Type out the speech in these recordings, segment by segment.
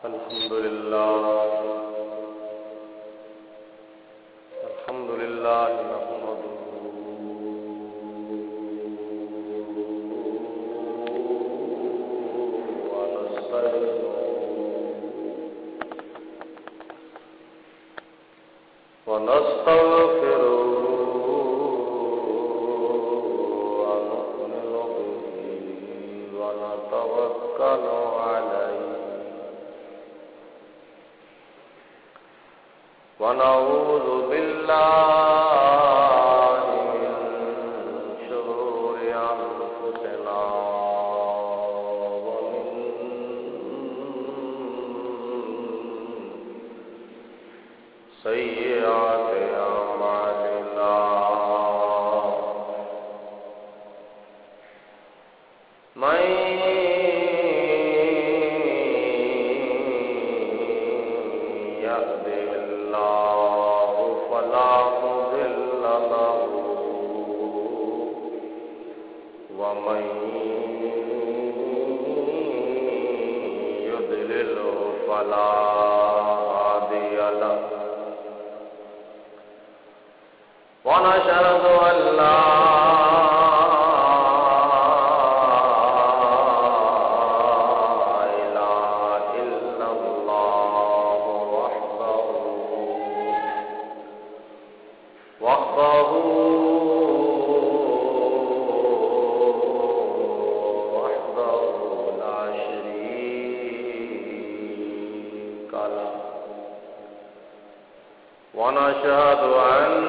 الحمد لله نحمده ونستغفره ونؤمن به ونتوكل عليه ونعوذ بالله من شرور أنفسنا ومن سيئات أعمالنا من يهده الله فلا مضل له ومن يضلله فلا هادي له ونشهد أن لا إله إلا الله وحده لا شريك له ونشهد أن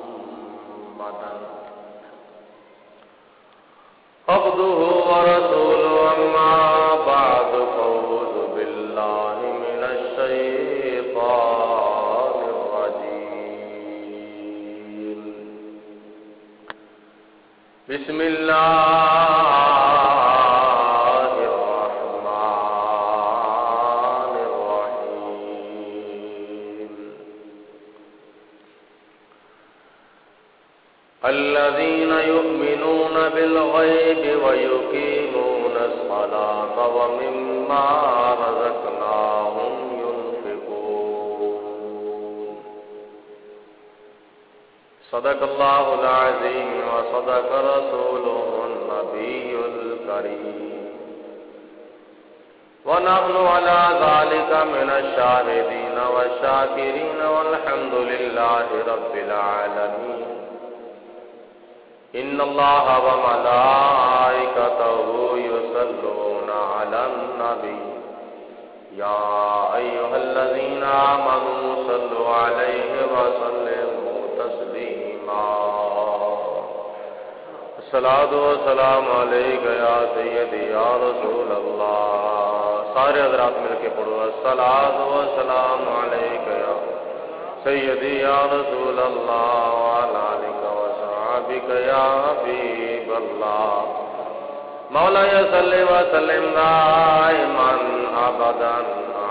محمدا عبده ورسوله أما بعد فأعوذ بالله من الشيطان الرجيم بسم الله الرحمن الرحيم الذين يؤمنون بالغيب ويقيمون الصلاة ومما رزقناهم ينفقون صدق الله العظيم وصدق رسوله النبي الكريم ونحن على ذلك من الشاهدين والشاكرين والحمد لله رب العالمين إن الله وملائكته يصلون على النبي يا أيها الذين آمنوا صلوا عليه وسلموا تسليما الصلاة والسلام عليك يا سيدي يا رسول الله سارے حضرات مل کے پڑھو الصلاة والسلام عليك يا سيدي يا رسول الله وعلى آلك بك يا حبيب الله مولاي صل وسلم دائما ابدا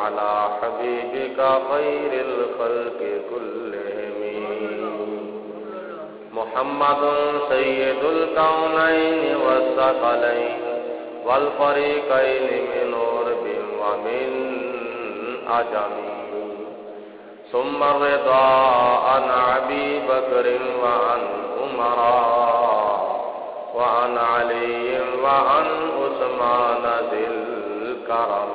على حبيبك خير الخلق كلهم محمد سيد الكونين والثقلين والفريقين من عرب ومن عجم ثم الرضا عن أبي بكر وعن وعن علي وعن عثمان ذي الكرم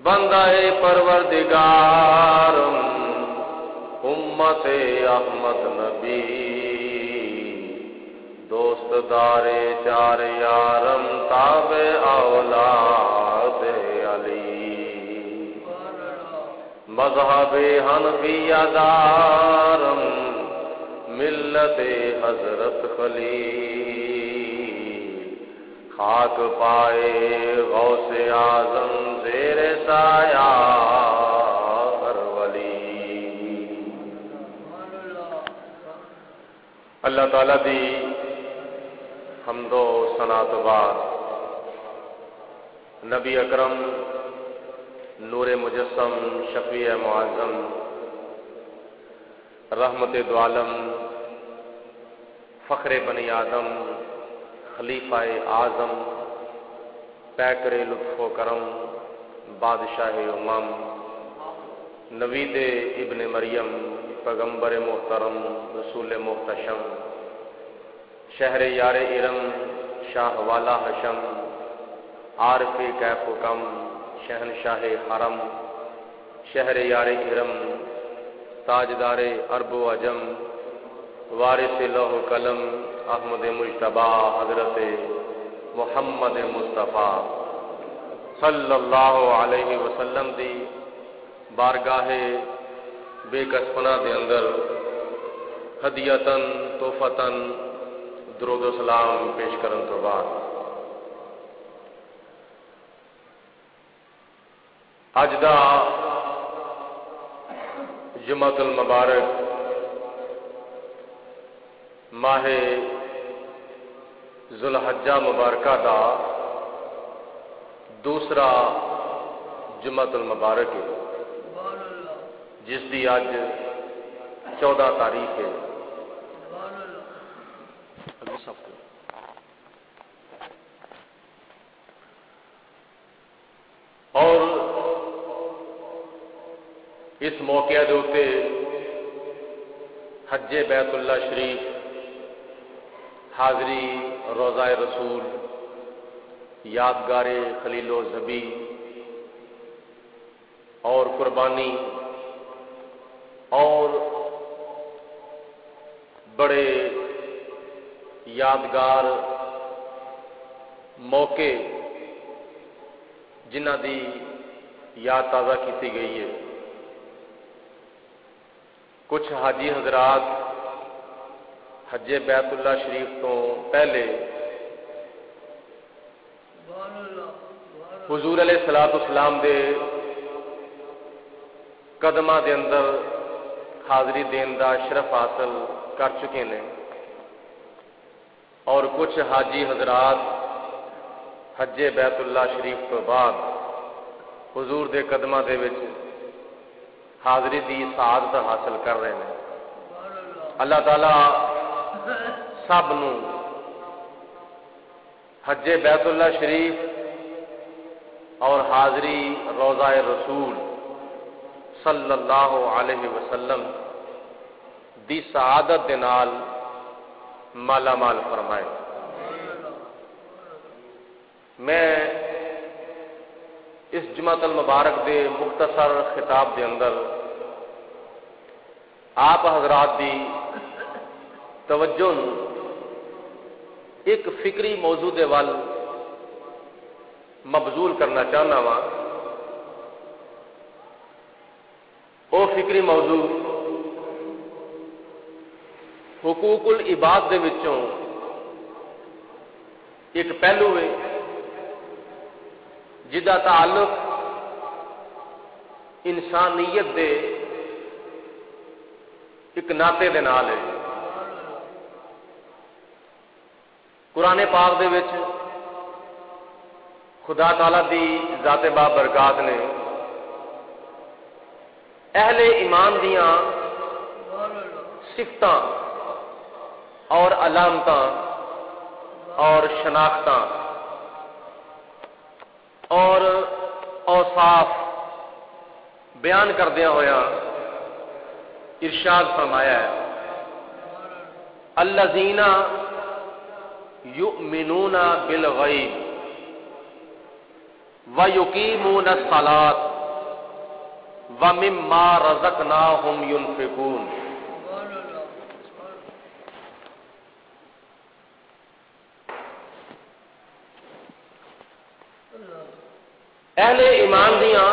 بندہ پروردگار امت احمد نبی دوست دار چار یارم تابع اولاد علی مذہب حنفیہ دارم ملت حضرت خلیل خاک پائے غوث اعظم زیر سایہ ہر ولی اللہ تعالیٰ دی حمد و ثنا تو بعد نبی اکرم نور مجسم شفیع معظم رحمت دو عالم فخر بنی آدم، خلیفہ اعظم، پیکر لطف و کرم، بادشاہ امم، نوید ابن مریم، پیغمبر محترم، رسول محتشم، شہر یار ارم، شاہ والا حشم، عارف کیف و کم، شہنشاہ حرم، شہر یار ارم، تاجدار عرب و عجم، وارث لوح قلم، احمد مجتبی حضرت محمد مصطفیٰ صلی اللہ علیہ وسلم دی بارگاہ بے کسپنا دے اندر ہدیتن تحفتن درود و سلام پیش کرن تو بعد اج دا جمعۃ المبارک ماہ ذوالحجہ مبارکہ دا دوسرا جمعۃ المبارک ہے جس دی اج 14 تاریخ ہے۔ اور اس موقع دے اوتے حج بیت اللہ شریف، حاضری روضہ رسول، یادگار خلیل و ذبی اور قربانی اور بڑے یادگار موقع جنہ دی یاد تازہ کی گئی ہے۔ کچھ حاجی حضرات حج بیت اللہ شریف تو پہلے حضور علیہ الصلوۃ والسلام دے قدماں دے اندر حاضری دین دا شرف حاصل کر چکے ہیں، اور کچھ حاجی حضرات حج بیت اللہ شریف تو بعد حضور دے قدماں دے وچ حاضری دی سعادت حاصل کر رہے ہیں۔ اللہ تعالی سب نو حج بیت اللہ شریف اور حاضری روضہ رسول صلی اللہ علیہ وسلم دی سعادت دے نال مالا مال فرمائے۔ میں اس جمعۃ المبارک دے مختصر خطاب دے اندر آپ حضرات دی توجہ ایک فکری موضوع دے وال مبذول کرنا چاہنا وا۔ او فکری موضوع حقوق العباد دے وچوں ایک پہلو ہے جدا تعلق انسانیت دے ایک ناطے دے نال ہے۔ قرآن پاک دے وچ خدا تعالی دی ذات بابرکات نے اہل ایمان دیاں صفتاں اور علامتاں اور شناختاں اور اوصاف بیان کردیا ہویا ارشاد فرمایا ہے، الذین یؤمنون بالغیب ویقیمون الصلاۃ ومما رزقناہم ینفقون۔ اہل ایمان دیاں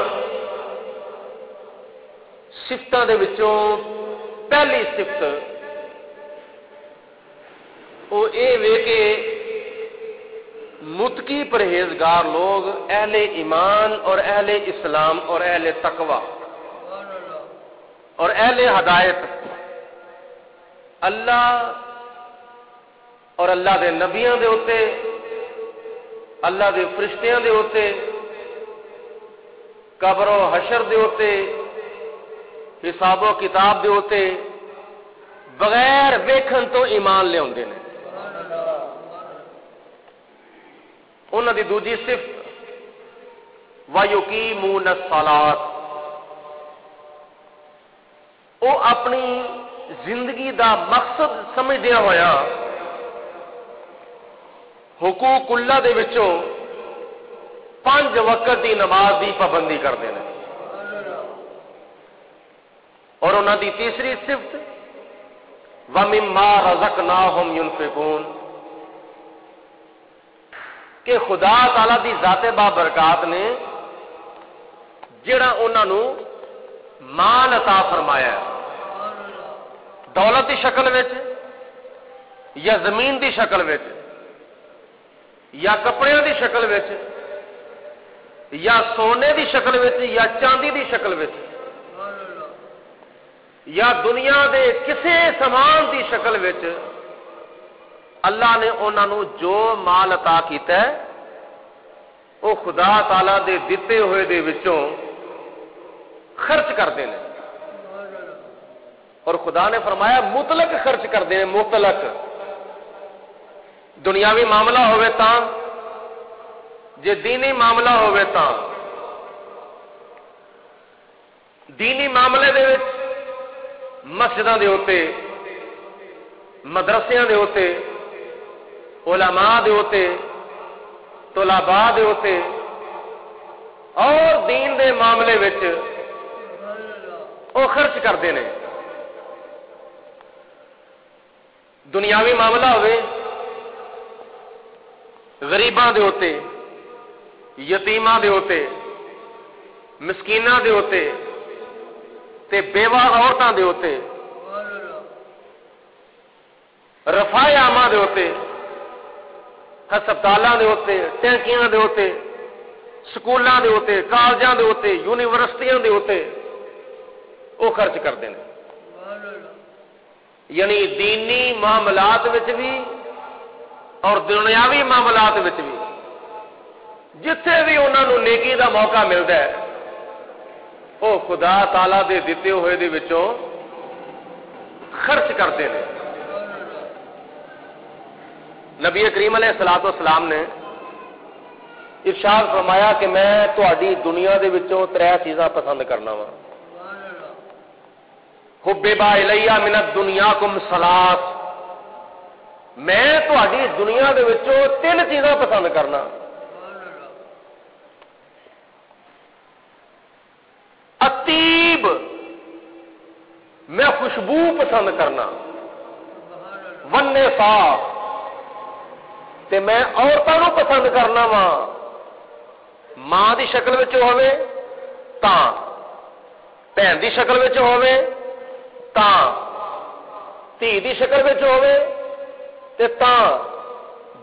صفتاں دے وچوں پہلی صفت وہ اے وے کہ متقی پرہیزگار لوگ اہل ایمان اور اہل اسلام اور اہل تقوی اور اہل ہدایت اللہ اور اللہ دے نبیاں دے اوتے، اللہ دے فرشتیاں دے اوتے، قبر و حشر دے اوتے، حساب و کتاب دے اوتے بغیر ویکھن تو ایمان لے آندے نے۔ انہاں دی دوجی صفت وَيُقِيمُونَ الصَّلَاةَ، وہ اپنی زندگی دا مقصد سمجھدیا ہویا حقوق اللہ دے وچوں 5 وقت دی نماز دی پابندی کرتے ہیں. اور انہاں دی تیسری صفت وَمِمَّا رَزَقْنَاهُمْ يُنْفِقُونَ، کہ خدا تعالی دی ذات بابرکات نے جڑا انہاں نو مال عطا فرمایا ہے، دولت دی شکل وچ یا زمین دی شکل وچ یا کپڑے دی شکل وچ یا سونے دی شکل وچ یا چاندی دی شکل وچ یا دنیا دے کسے سامان دی شکل وچ اللہ نے انہاں نو جو مال عطا کیتا ہے وہ خدا تعالی دے دتے ہوئے دے وچوں خرچ کرتے ہیں. اور خدا نے فرمایا مطلق خرچ کرتے ہیں، مطلق. دنیاوی معاملہ ہوئے تاں، جے دینی معاملہ ہوئے تاں. دینی معاملے دے وچ مسجداں دے ہوتے، مدرسیاں دے ہوتے، علماء دے ہوتے، طلباء دے ہوتے، اور دین دے معاملے وچ وہ خرچ کرتے ہیں. دنیاوی معاملہ ہوئے غریباں دے ہوتے، یتیماں دے ہوتے، مسکیناں دے ہوتے تے بیوہ عورتاں دے ہوتے، رفاع عامہ دے ہوتے، ہسپتالاں دے ہوتے، ٹینکیاں دے ہوتے، سکولاں دے ہوتے، کالجاں دے ہوتے، یونیورسٹیاں دے ہوتے وہ خرچ کرتے ہیں. یعنی دینی معاملات وچ بھی اور دنیاوی معاملات وچ بھی جتھے بھی انہاں نو نیکی دا موقع ملتا ہے وہ خدا تعالی دے دتے ہوئے دے وچوں خرچ کرتے ہیں. نبی کریم علیہ الصلوۃ والسلام نے ارشاد فرمایا کہ میں تہاڈی دنیا دے وچوں 3 چیزاں پسند کرنا وا. حبب الی من الدنیاکم ثلاث، میں تہاڈی دنیا دے وچوں 3 چیزاں پسند کرنا. اطیب، میں خوشبو پسند کرنا. والنساء، تے میں عورتاں نو پسند کرنا وا. ماں دی شکل وچ ہوے تاں، بہن دی شکل وچ ہوے تاں، دھی دی شکل وچ ہوے تے تاں،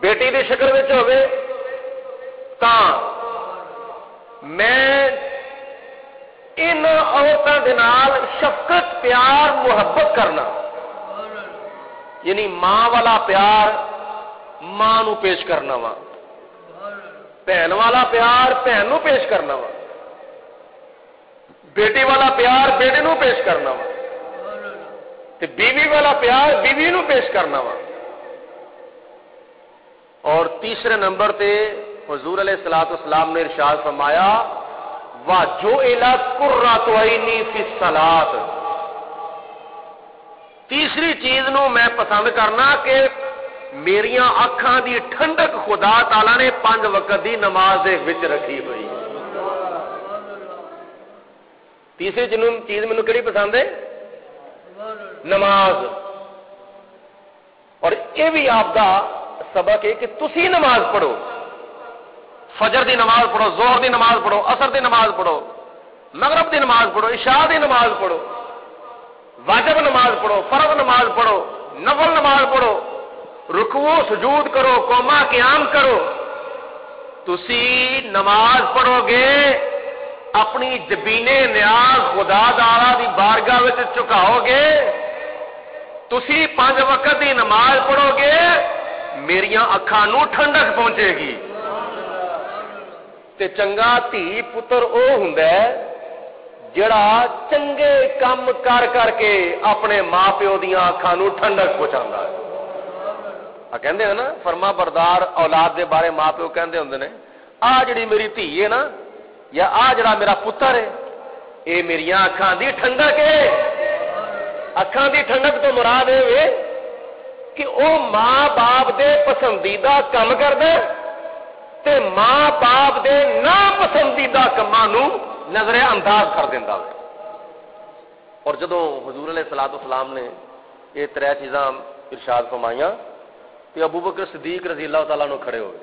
بیٹی دی شکل وچ ہوے تاں. میں ان عورتاں دے نال شفقت، پیار، محبت کرنا. یعنی ماں والا پیار ماں نو پیش کرنا وا، بہن والا پیار بہن نو پیش کرنا وا، بیٹی والا پیار بیٹے نو پیش کرنا وا، تے بیوی والا پیار بیوی نو پیش کرنا وا. اور تیسرے نمبر تے حضور علیہ الصلوۃ والسلام نے ارشاد فرمایا وَجُعِلَتْ قُرَّةُ عَيْنِي فِي الصَّلَاةِ، تیسری چیز نو میں پسند کرنا کہ میریاں اکھاں دی ٹھنڈک خدا تعالی نے 5 وقت دی نماز دے وچ رکھی ہوئی. تیسری چیز مینوں کیڑی پسند ہے؟ نماز. اور یہ بھی آپ دا سبق ہے کہ تسی نماز پڑھو. فجر دی نماز پڑھو، ظہر دی نماز پڑھو، عصر دی نماز پڑھو، مغرب دی نماز پڑھو، عشاء دی نماز پڑھو، واجب نماز پڑھو، فرض نماز پڑھو، نفل نماز پڑھو، رکوع سجود کرو، قوما قیام کرو. تسی نماز پڑھو گے اپنی جبینے نیاز خدا تعالی دی بارگاہ وچ چکاؤ گے. تسی 5 وقت دی نماز پڑھو گے میریاں اکھاں نو ٹھنڈک پہنچے گی. تے چنگا دھی پتر او ہوندا ہے جڑا چنگے کم کر کر کے اپنے ماں پیو دیاں اکھاں نو ٹھنڈک پہنچاندا ہے. کہندے ہیں نا فرما بردار اولاد دے بارے ماں پیو کہندے ہوندے نے آ جڑی میری دھی ہے نا یا آ جڑا میرا پتر ہے اے میریاں اکھاں دی ٹھنڈک ہے. اکھاں دی ٹھنڈک تو مراد ہے کہ او ماں باپ دے پسندیدہ کام کردا تے ماں باپ دے ناپسندیدہ کماں نو نظر انداز کر دیندا ہے. اور جدوں حضور علیہ الصلوۃ والسلام نے یہ ترے چیزاں ارشاد فرمائیاں تے ابو بکر صدیق رضی اللہ تعالیٰ عنہ کھڑے ہوئے,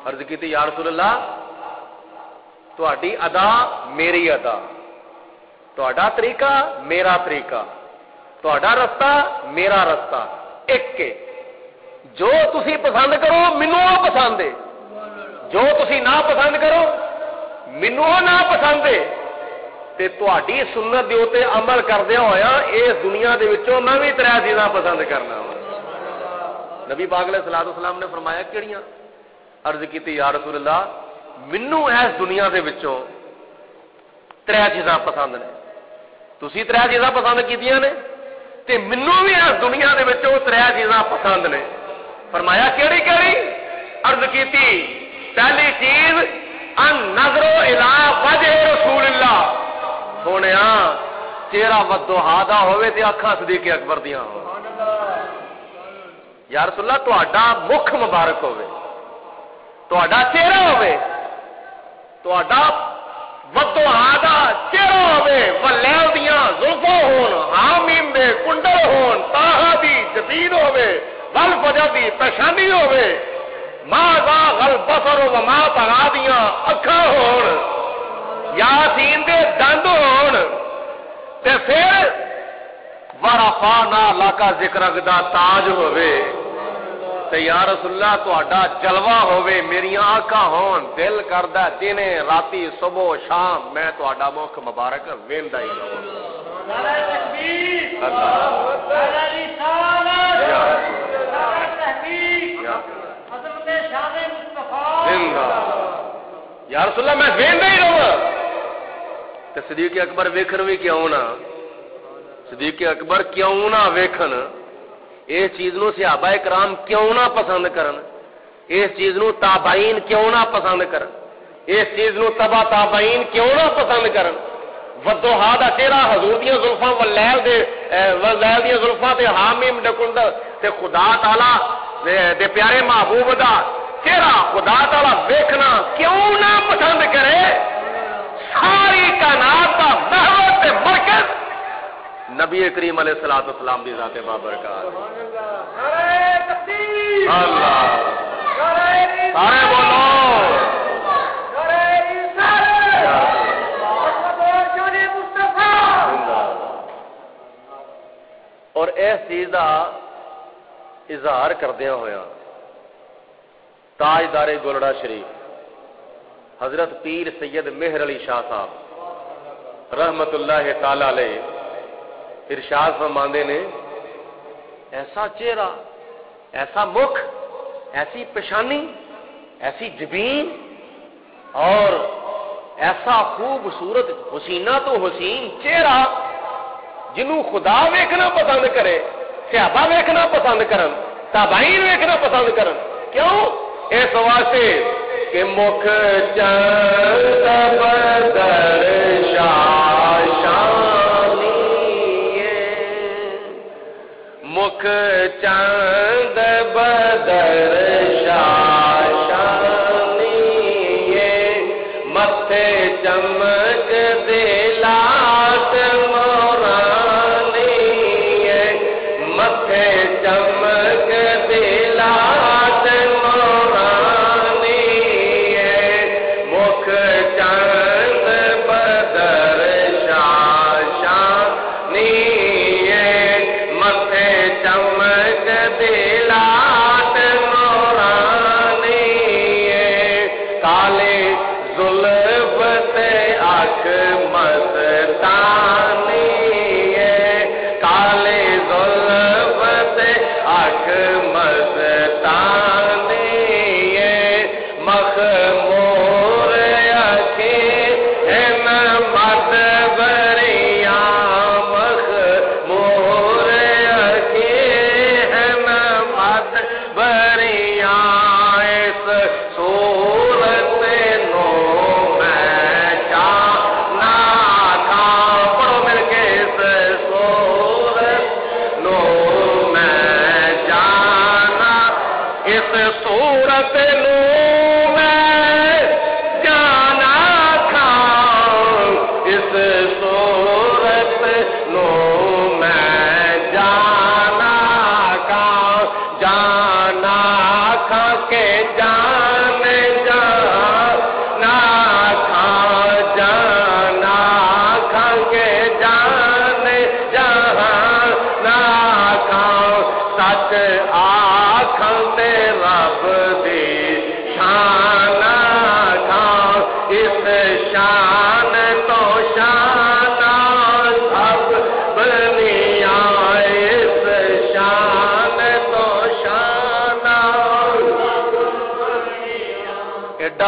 عرض کیتی یا رسول اللہ تہاڈی ادا میری ادا, تہاڈا طریقہ میرا طریقہ, تہاڈا رستہ میرا رستہ ایک کے, جو تسی پسند کرو مینوں وہ پسند ہے, جو تسی نہ پسند کرو مینوں وہ نہ پسند ہے. تے تہاڈی سنت دے اوتے عمل کردیا ہویا اس دنیا دے وچوں میں بھی ترے چیزاں پسند کرنا وا. نبی پاک علیہ الصلوۃ والسلام نے فرمایا کیڑیاں؟ عرض کیتی یا رسول اللہ مینوں اس دنیا دے وچوں ترے چیزاں پسند نے. تسی ترے چیزاں پسند کیتیاں نے تے مینوں بھی اس دنیا دے وچوں ترے چیزاں پسند نے. فرمایا کیڑی کیڑی؟ عرض کیتی پہلی چیز ان نظر الی وجہ رسول اللہ, سونے چہرہ ودوہا دا ہوئے تے اکھاں صدیق اکبر دیاں ہو. یا رسول اللہ تہاڈا مکھ مبارک ہوئے, تہاڈا چہرہ ہوئے, تہاڈا ودوہا دا چہرہ ہوئے, ولیل دیاں زلفاں ہون, حامیم دے کنڈل ہون, تاہا دی جبین ہوئے, والفجر دی پیشانی ہوئے, ما زاغ البصر وما طغى دیاں اکھاں ہون, یاسین دے دند ہون, تے پھر ورفعنا لک ذکرک دا تاج ہوئے. تے یا رسول اللہ تہاڈا جلوہ ہوئے, میریاں آنکھاں ہون, دل کردا دنے راتی صبح شام میں تہاڈا مکھ مبارک ویندا ہی رہوں. نعرہ تکبیر, نعرہ رسالت, نعرہ تحقیق, حضرت شان مصطفیٰ زندہ. یا رسول اللہ میں ویندا ہی رہوں. تے صدیق اکبر ویکھن وی کیوں نہ, صدیق اکبر کیوں نہ ویکھن, اس چیز نو صحابہ کرام کیوں نہ پسند کرن, اس چیز نو تابعین کیوں نہ پسند کرن, اس چیز نو تبع تابعین کیوں نہ پسند کرن. ودوہا دا چہرہ حضور دیاں زلفاں ولیل دیاں زلفاں تے حامیم ڈکند تے خدا تعالی دے پیارے محبوب دا چہرہ خدا تعالی ویکھنا کیوں نہ پسند کرے. ساری کائنات دا محور تے مرکز نبی کریم علیہ الصلوۃ والسلام دی ذات بابرکات. اللہ سارے بولو اور اس چیز کا اظہار کردیا ہوا تاجدار گولڑا شریف حضرت پیر سید مہر علی شاہ صاحب رحمت اللہ تعالی علیہ ارشاد فرماندے نے ایسا چہرہ, ایسا مکھ, ایسی پیشانی, ایسی جبین اور ایسا خوبصورت حسینہ تو حسین چہرہ جنوں خدا ویکھنا پسند کرے, صحابہ ویکھنا پسند کرن, تابعین ویکھنا پسند کرن. کیوں؟ اس واسطے کہ مکھ چند بدر شاشانی, مکھ چند بدر شاشانی, متھے چمک دلات مورانی, متھے چمک دلات مورانی, مکھ چند بدر شاشانی, متھے چمک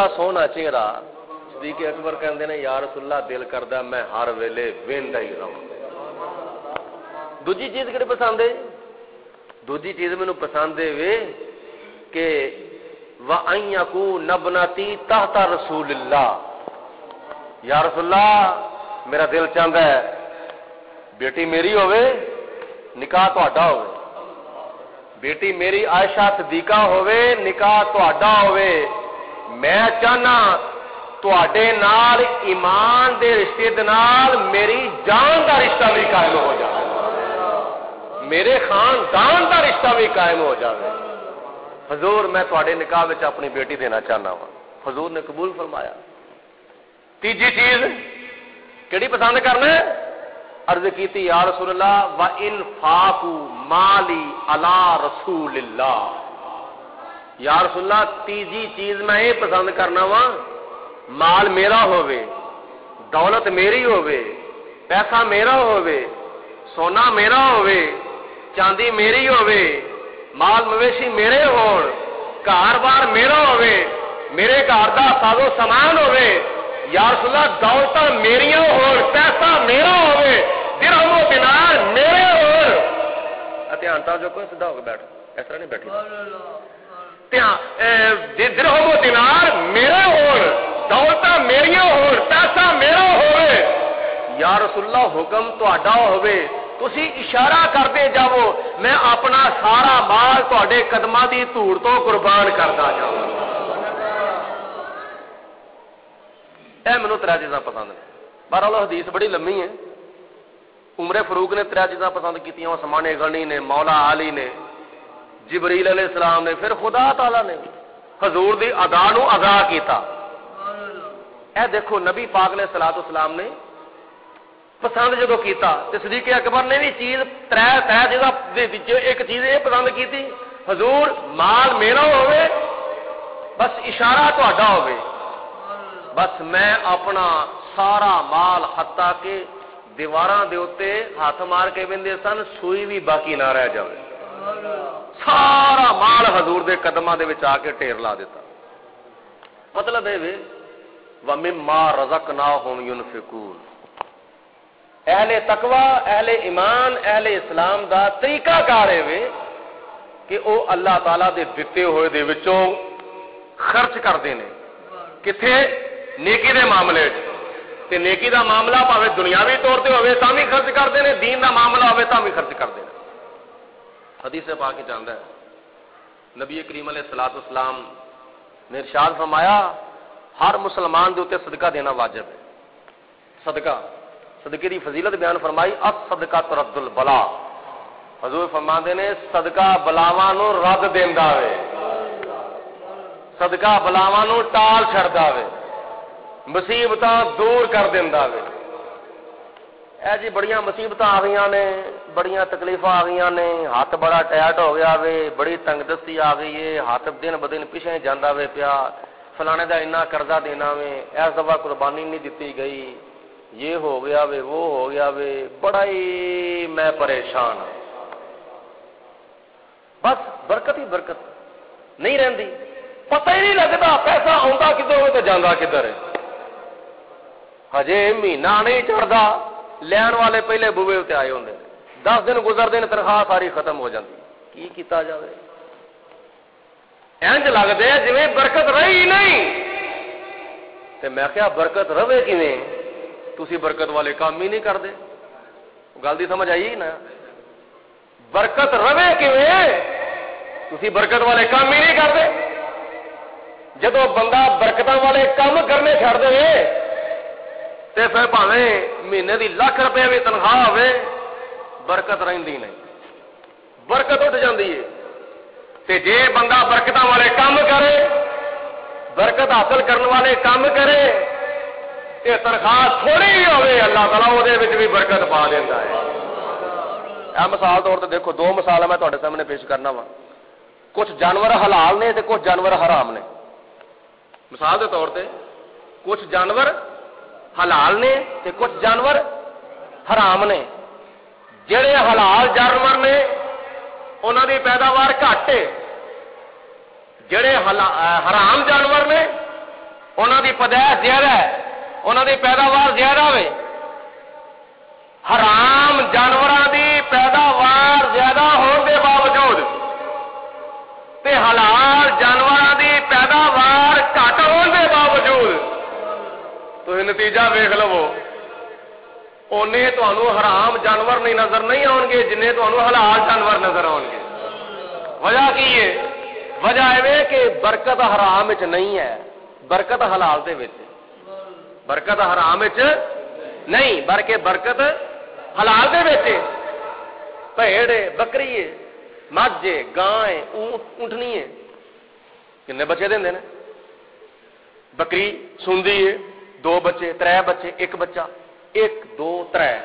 ایڈا سونا چہرہ صدیق اکبر کہندے نے یا رسول اللہ دل کردا میں ہر ویلے ویندا ہی رہاں. دوجی چیز کہڑی پسند ہے؟ دوجی چیز مینوں پسند ہے وے کہ وَأَن يَكُونَ ابْنَتِي تحت رسول اللہ. یا رسول اللہ میرا دل چاہتا ہے بیٹی میری ہوئے نکاح تہاڈا ہوئے, بیٹی میری عائشہ صدیقہ ہوئے نکاح تہاڈا ہوئے. میں چاہنا تہاڈے نال ایمان دے رشتے دے نال میری جان دا رشتہ بھی قائم ہو جائے, میرے خاندان دا رشتہ بھی قائم ہو جائے. حضور میں تہاڈے نکاح وچ اپنی بیٹی دینا چاہنا وا. حضور نے قبول فرمایا. تیجی چیز کیڑی پسند کرنا ہے؟ عرض کیتی یا رسول اللہ وَإِنْفَاقُ مَالِي عَلَى رسول اللہ. یا رسول اللہ تیجی چیز میں یہ پسند کرنا وا مال میرا ہووے, دولت میری ہووے, پیسہ میرا ہووے, سونا میرا ہووے, چاندی میری ہووے, مال مویشی میرے ہون, گھر بار میرا ہووے, میرے گھر دا سازو سامان ہووے. یا رسول اللہ دولت میریاں ہون, پیسہ میرا ہووے, درہم و دینار میرے ہون. دھیان تا جو کوئی سیدھا ہو کے بیٹھ, اس طرح نہیں بیٹھی. درہم و دینار میرے ہون, دولت میریاں ہون, پیسہ میرا ہووے. یا رسول اللہ حکم تہاڈا ہووے, تسی اشارہ کرتے جاؤ میں اپنا سارا مال تہاڈے قدماں دی دھوڑ تو قربان کردا جاواں. اے مینوں ترے چیزاں پسند نے. بہرحال حدیث بڑی لمبی ہے. عمر فاروق نے ترے چیزاں پسند کیتیاں, عثمان غنی نے, مولا علی نے, جبریل علیہ السلام نے, پھر خدا تعالی نے حضور دی ادا نو ادا کیتا. اے دیکھو نبی پاک علیہ الصلوۃ والسلام نے پسند جدو کیتا تے صدیق اکبر نے بھی چیز ترے چیزاں دے وچ ایک چیز یہ پسند کیتی حضور مال میرا ہوئے, بس اشارہ تہاڈا ہوئے, بس میں اپنا سارا مال حتیٰ کہ دیواراں دے اوتے ہاتھ مار کے ویندے سن سوئی بھی باقی نہ رہ جاوے, سارا مال حضور دے قدماں دے وچ آ کے ٹھیر لا دیتا. مطلب ہے وے وَمِمَّا رَزَقْنَاهُمْ يُنْفِقُونَ. اہل تقوی, اہل ایمان, اہل اسلام دا طریقہ کار ہے کہ او اللہ تعالی دے دتے ہوئے دے وچوں خرچ کردے نے. کتھے؟ نیکی دے معاملے وچ. تے نیکی دا معاملہ پاوے دنیاوی طور تے ہوئے تاں بھی خرچ کردے نے, دین دا معاملہ ہوئے تاں بھی خرچ کردے نے. حدیث پاک وچ آندا ہے نبی کریم علیہ الصلوۃ والسلام نے ارشاد فرمایا ہر مسلمان دے اوتے صدقہ دینا واجب ہے. صدقے دی فضیلت بیان فرمائی الصدقہ ترد البلا. حضور فرماندے نے صدقہ بلاواں نو رد دیندا وے, صدقہ بلاواں نو ٹال چھڑدا وے, مصیبتاں دور کر دیندا وے. اے جی بڑیاں مصیبتاں آ گئیاں نے, بڑیاں تکلیفاں آ گئیاں نے, ہاتھ بڑا ٹائٹ ہو گیا وے, بڑی تنگ دستی آ گئی ہے, ہاتھ دن بدن پیچھے جاندا وے پیا, فلانے دا اتنا قرضہ دینا وے, اس دفعہ قربانی نہیں دتی گئی, یہ ہو گیا وے, وہ ہو گیا وے, بڑا ہی میں پریشان ہوں. بس برکت ہی برکت نہیں رہندی, پتہ ہی نہیں لگتا پیسہ آندا کدھر ہوئے تو جانا کدھر ہے. ہجے مہینہ نہیں چڑھتا لین والے پہلے بوے اتنے آئے ہوندے, 10 دن گزرتے ہیں تنخواہ ساری ختم ہو جاتی. کی کیتا جائے؟ انج لگتا ہے جی برکت رہی نہیں. تے میں کیا برکت رہے کیویں؟ تسی برکت والے کام ہی نہیں کرتے. گل دی سمجھ آئی نا؟ برکت رہے کیویں؟ تسی برکت والے کام ہی نہیں کرتے. جدو بندہ برکتاں والے کام کرنے چھڑ دے تے پھر بھاویں مہینے دی لاکھ روپے بھی تنخواہ ہوے برکت رہندی نہیں, برکت اٹھ جاندی ہے. تے جے بندہ برکتاں والے کام کرے, برکت حاصل کرنے والے کام کرے, تے تنخواہ تھوڑی ہی ہوے اللہ تعالیٰ وہ دے وچ بھی برکت پا دیندا ہے. اے مثال طور تے دیکھو, 2 مثال میں تہاڈے سامنے پیش کرنا وا. کچھ جانور حلال نے تے کچھ جانور حرام نے. مثال دے طور تے کچھ جانور حلال نے تے کچھ جانور حرام نے. جڑے حلال جانور نے انہاں دی پیداوار گھٹ ہے, جڑے حرام جانور نے انہوں کی پیدائش زیادہ ہے، انہوں کی پیداوار زیادہ ہوئے، حرام جانوراں دی پیداوار زیادہ ہونے کے باوجود تے حلال جانوراں دی پیداوار گھٹ ہونے کے باوجود تو نتیجہ ویکھ لو، اونے تانوں حرام جانور نہیں نظر نہیں آؤ گے جن تانوں حلال جانور نظر آؤ گے۔ وجہ کی ہے؟ وجہ یہ کہ برکت حرام وچ نہیں ہے، برکت حلال دے وچ، برکت حرام وچ نہیں بلکہ برکت حلال دے وچ۔ بھیڑ بکری ہے، مجھ ہے، گاں ہے، اونٹنی ہے، کنے بچے دیندے نے؟ بکری سوندی ہے، 2 بچے 3 بچے 1 بچہ، 1 2 3۔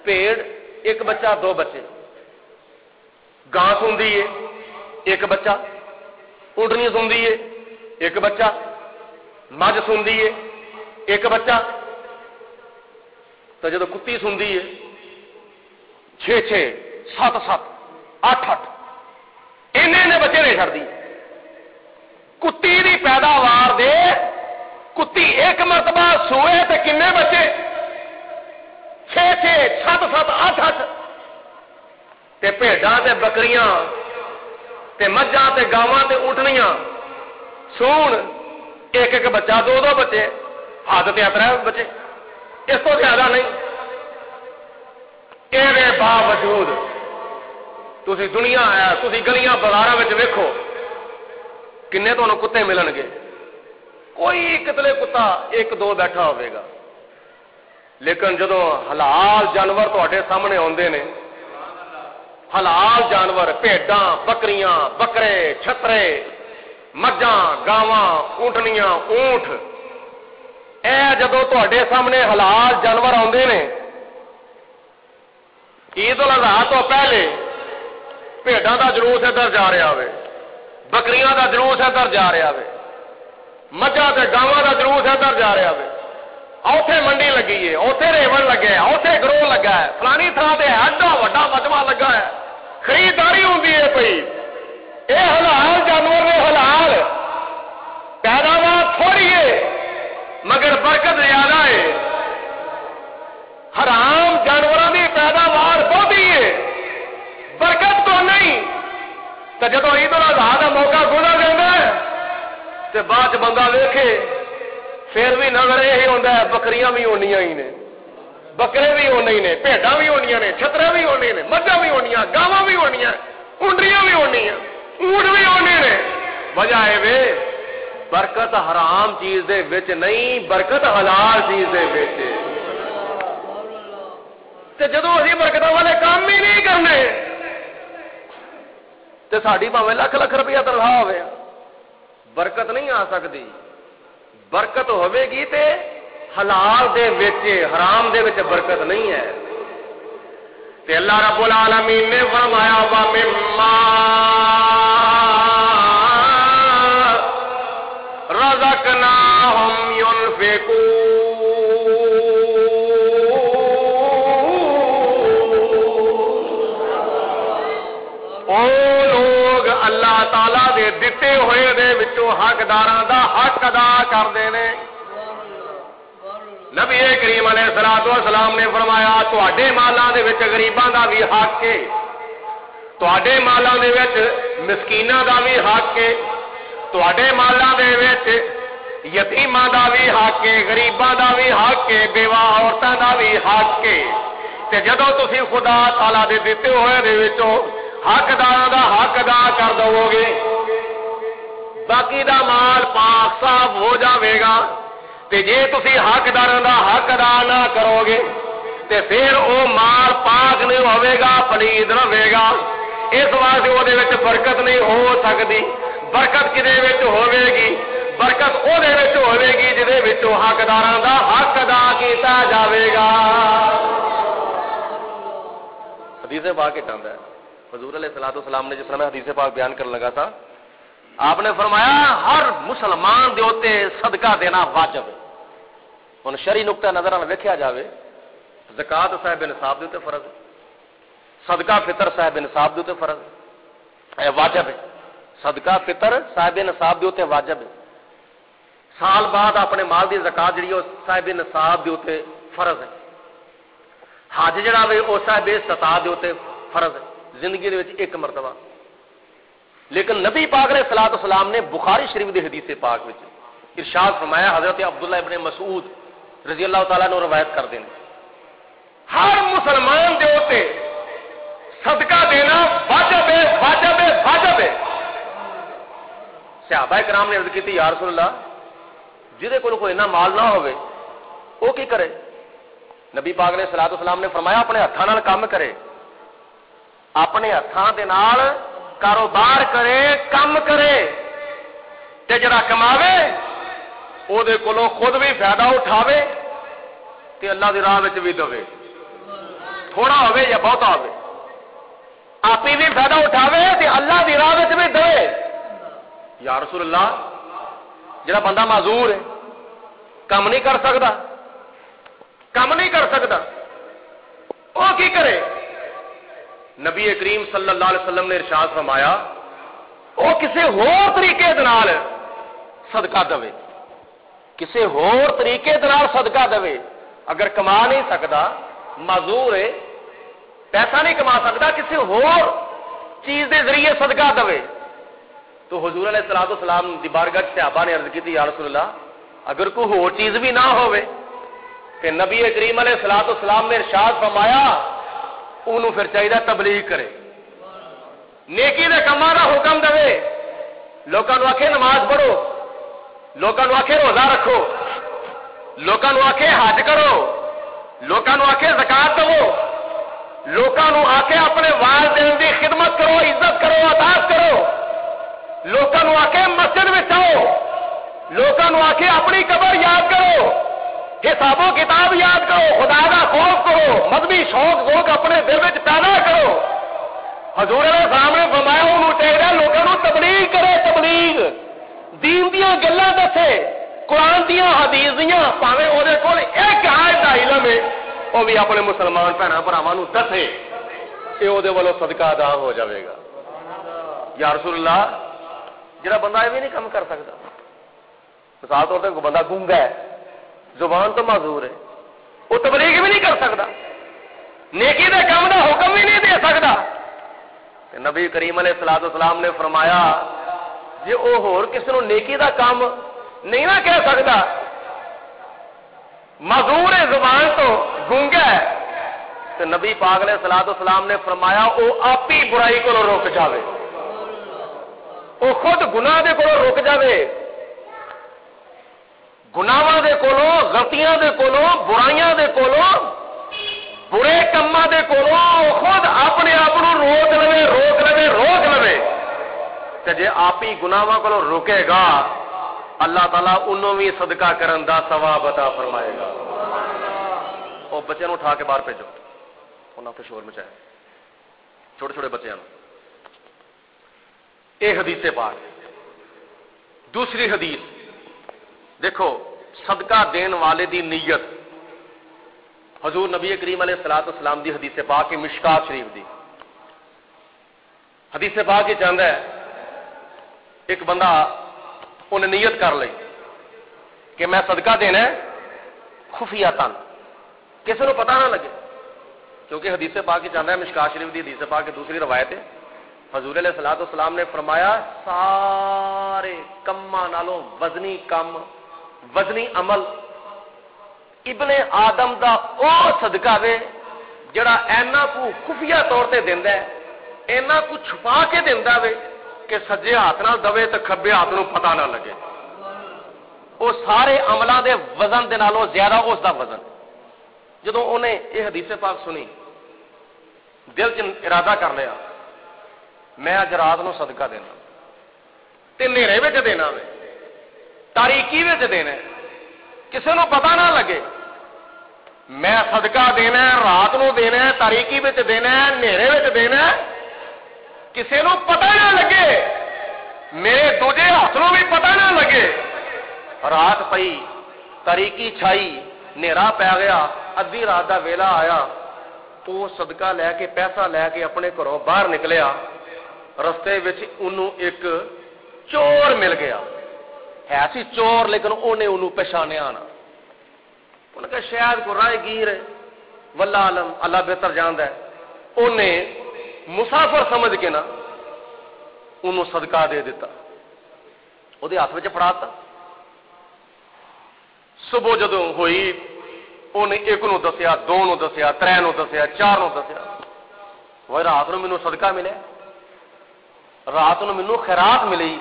بھیڑ 1 بچہ 2 بچے، گاں سوندی ہے 1 بچہ، اونٹنی سوندی ہے 1 بچہ، مجھ سوندی ہے 1 بچہ۔ تو جدو کتی سوندی ہے 6 6 7 7 8 8 اینے بچے نہیں چڑھتی۔ کتی دی پیداوار دے کتی 1 مرتبہ سوئے تے کنے بچے؟ 6 6 7 7 8 8۔ تے بھیڈاں تے بکریاں تے مجھاں تے گاواں تے اونٹنیاں سون 1 1 بچہ 2 2 بچے، حد تے 3 بچے، اس تو زیادہ نہیں۔ یہ باوجود تسی دنیا ہے، تسی گلیاں بازاراں وچ ویکھو کنے تانوں کتے ملن گے، کوئی کتلے کتا 1 2 بیٹھا ہوئے گا، لیکن جدو حلال جانور تواڈے سامنے آندے نے، حلال جانور بھیڈاں بکریاں بکرے چھترے مجھاں گاواں اونٹنیاں اونٹ، اے جدو تواڈے سامنے حلال جانور آندے نے، عید الاضحیٰ تو پہلے بھیڈاں دا جلوس ادھر جا رہا ہوئے، بکریاں دا جلوس ادھر جا رہا ہوئے، مجھاں تے گاواں دا جلوس ادھر جا رہا ہوئے، اوتھے منڈی لگی ہے، اوتھے ریون لگے ہے، اوتھے گروہ لگا ہے، فلانی تھان تے ایڈا وڈا مجمع لگا ہے، خریداری ہوندی ہے پئی۔ اے حلال جانور نے حلال پیداوار تھوڑی ہے مگر برکت زیادہ ہے، حرام جانوراں دی پیداوار بہتی ہے برکت تو نہیں۔ تو جدو عید الاضحیٰ کا موقع گزر جاتا ہے تو بعد بندہ ویکھے پھر بھی نظر یہی ہوتا ہے بکریاں بھی ہونیاں ہی نے، بکرے بھی ہونے ہی نے، بھیڈاں بھی ہونیاں نے، چھترے بھی ہونے نے، مجھاں بھی ہونیاں، گاواں بھی ہونیاں، اونٹریاں بھی ہونیاں، اونٹ بھی ہونے نے۔ وجہ ہے وے برکت حرام چیز دے وچ نہیں، برکت حلال چیز دے وچ۔ تے جدو اسی برکتاں والے کام ہی نہیں کرنے تے ساڈی بھاویں لکھ لکھ روپیہ تنخواہ ہوے، برکت نہیں آ سکتی۔ برکت ہوے گی تے حلال دے وچ، حرام دے وچ برکت نہیں ہے۔ تے اللہ رب العالمین نے فرمایا وَمِمَّا رَزَقْنَاهُمْ يُنْفِقُونَ۔ او لوگ اللہ تعالی دے دتے ہوئے دے وچوں حقداراں دا حق ادا کردے نے۔ نبی کریم علیہ الصلوۃ والسلام نے فرمایا تواڈے مالاں دے وچ غریباں دا بھی حق ہے، تواڈے مالاں دے وچ مسکیناں دا بھی حق ہے، تواڈے مالاں دے وچ یتیماں دا بھی حق ہے، غریباں دا بھی حق ہے، بیوہ عورتاں دا بھی حق ہے۔ تے جدوں تسی خدا تعالی دے دتے ہوئے دے وچوں حقداراں دا حق ادا کر دو گے، باقی دا مال پاک صاف ہو جاوے گا۔ تے جے تسی حقداراں دا حق ادا نہ کرو گے تے پھر او مال پاک نہیں ہوے گا، پلید رہے گا۔ اس واسطے او دے وچ برکت نہیں ہو سکتی۔ برکت کدے وچ ہوے گی؟ برکت او دے وچ ہوے گی جدے وچوں حقداراں دا حق ادا کیتا جاوے گا۔ حدیث پاک کہتا ہے حضور علیہ الصلوۃ والسلام نے جس طرح میں حدیث پاک بیان کرنے لگا تھا، آپ نے فرمایا ہر مسلمان دے اوتے صدقہ دینا واجب ہے۔ ہن شرعی نقطہ نظر نال ویکھیا جاوے، زکات صاحب نصاب دے اوتے فرض ہے، صدقہ فطر صاحب نصاب دے اوتے فرض ہے، واجب ہے۔ صدقہ فطر صاحب نصاب دے اوتے واجب ہے۔ سال بعد اپنے مال کی زکات جڑی صاحب نصاب کے اتنے فرض ہے. حج جڑا وے وہ صاحب استطاعت کے اتنے فرض ہے زندگی دے وچ ایک مرتبہ. لیکن نبی پاک علیہ الصلوۃ والسلام نے بخاری شریف دی حدیث پاک وچ ارشاد فرمایا, حضرت عبداللہ ابن مسعود رضی اللہ تعالیٰ نے روایت کرتے ہیں, ہر مسلمان دے اوتے صدقہ دینا واجب ہے, واجب ہے, واجب ہے. صحابہ کرام نے عرض کی یا رسول اللہ جہدے کول کوئی اتنا مال نہ ہوئے وہ کی کرے؟ نبی پاک علیہ الصلوۃ والسلام نے فرمایا اپنے ہاتھاں نال کام کرے, اپنے ہاتھاں دے نال کاروبار کرے, کام کرے, تے جڑا کماوے او دے کولوں خود بھی فائدہ اٹھاوے تے اللہ دی راہ وچ بھی دے, تھوڑا ہوے یا بہتا ہوے, آپ بھی فائدہ اٹھاوے تے اللہ دی راہ وچ بھی دے. یا رسول اللہ جڑا بندہ معذور ہے, کم نہیں کر سکتا, کم نہیں کر سکتا, وہ کی کرے؟ نبی کریم صلی اللہ علیہ وسلم نے ارشاد فرمایا وہ کسی ہور طریقے نال صدقہ دے, کسی ہور طریقے نال صدقہ دے. اگر کما نہیں سکتا, معذور ہے, پیسہ نہیں کما سکتا, کسی ہور چیز دے ذریعے صدقہ دے. تو حضور علیہ الصلوۃ والسلام دی بارگاہ صحابہ نے عرض کی یا رسول اللہ اگر کوئی ہور چیز بھی نہ ہوئے کہ نبی کریم علیہ الصلوۃ والسلام نے ارشاد فرمایا انہوں پھر چاہیے تبلیغ کرے, نیکی دے کماں دا حکم دے, لوکاں نوں آکھے نماز پڑھو, لوکاں نوں آکھے روزہ رکھو, لوکاں نوں آکھے حج کرو, لوکاں نوں آکھے زکات دو, لوکاں نوں آکھے اپنے والدین دی خدمت کرو, عزت کرو, اطاعت کرو, لوکاں نوں آکھے مسجد وچ آؤ, لوکاں نوں آکھے اپنی قبر یاد کرو, حساب و کتاب یاد کرو, خدا کا خوف کرو, مذہبی شوق ذوق اپنے دل میں پیدا کرو. حضور علیہ السلام نے فرمایا انہوں چاہیے لوگوں کو تبلیغ کرے, تبلیغ دین دیاں گلاں دسے, قرآن دیاں حدیث دیاں, پاویں وہ کول ایک آیت دا علم ہے وہ بھی اپنے مسلمان بھیناں بھراواں نوں دسے, یہ وہ والوں صدقہ ادا ہو جاوے گا. یا رسول اللہ جڑا بندہ یہ بھی نہیں کام کر سکتا, مثال طور پہ کوئی بندہ گونگا ہے, زبان تو معذور ہے, وہ تبلیغ بھی نہیں کر سکتا, نیکی دے کام دا حکم بھی نہیں دے سکتا. نبی کریم علیہ الصلوۃ والسلام نے فرمایا جی وہ ہور کسی نو نیکی دا کام نہیں نہ کہہ سکتا, معذور ہے, زبان تو گونگا ہے, تو نبی پاک علیہ الصلوۃ والسلام نے فرمایا وہ آپ ہی برائی کو روک جاوے, وہ خود گناہ دے کو روک جاوے, گناواں دے کولوں, غلطیاں دے کولوں, برائیاں دے کولوں, برے کماں دے کولوں خود اپنے آپ کو روک لوے, روک لوے, روک لوے. تے جے آپ ہی گناواں کولوں روکے گا اللہ تعالیٰ انہوں بھی صدقہ کرن دا ثواب عطا فرمائے گا. وہ بچے نوں اٹھا کے باہر بھیجو, انہاں تے شور مچایا, چھوٹے چھوٹے بچیاں نوں. اے حدیث پاک. دوسری حدیث دیکھو, صدقہ دین والے دی نیت, حضور نبی کریم علیہ الصلوۃ والسلام دی حدیث پاک کی مشکات شریف دی حدیث پاک یہ چاہتا ہے ایک بندہ انہیں نیت کر لی کہ میں صدقہ دینا ہے خفیہ تن, کسی کو پتہ نہ لگے, کیونکہ حدیث پاک یہ چاہتا ہے مشکات شریف دی حدیث پاک کی دوسری روایت ہے, حضور علیہ الصلوۃ والسلام نے فرمایا سارے کماں نالوں وزنی کم, وزنی عمل ابن آدم دا او صدقہ وے جڑا اینا کو خفیہ طور تے دیندا ہے, اینا کو چھپا کے دیندا وے کہ سجے ہاتھ نال دے تے کھبے ہاتھ نوں پتہ نہ لگے. او سارے عملاں دے وزن دے نالوں زیادہ اس دا وزن. جدوں انہیں یہ حدیث پاک سنی دل چ ارادہ کر لیا میں اج رات نوں صدقہ دینا, تے نیرے وچ دینا وے, تاریکی وچ دینا, کسی نو پتہ نہ لگے. میں صدقہ دینا ہے, رات نو دینا ہے, تاریکی وچ دینا ہے, نیرے وچ دینا ہے, کسی نو پتہ نہ لگے, میرے دوجے ہاتھ نو بھی پتہ نہ لگے. رات پئی, تاریکی چھائی, نیرا پی گیا, ادھی رات دا ویلا آیا, تو صدقہ لے کے پیسہ لے کے اپنے گھروں باہر نکلیا, رستے وچ انہوں ایک چور مل گیا, ہے سی چور لیکن انہیں پہچانیا نہ. انہیں کہا شاید کو رائے گیر ہے, واللہ عالم, اللہ بہتر جانتا ہے. انہیں مسافر سمجھ کے نا انہوں صدقہ دے دیتا, وہ ہاتھ میں پڑاتا. صبح جدو ہوئی انہیں ایک نو دسیا, دو نو دسیا, ترے نو دسیا, چار نو دسیا. وہ رات نو مینوں صدقہ ملے, رات نو مینوں خیرات ملی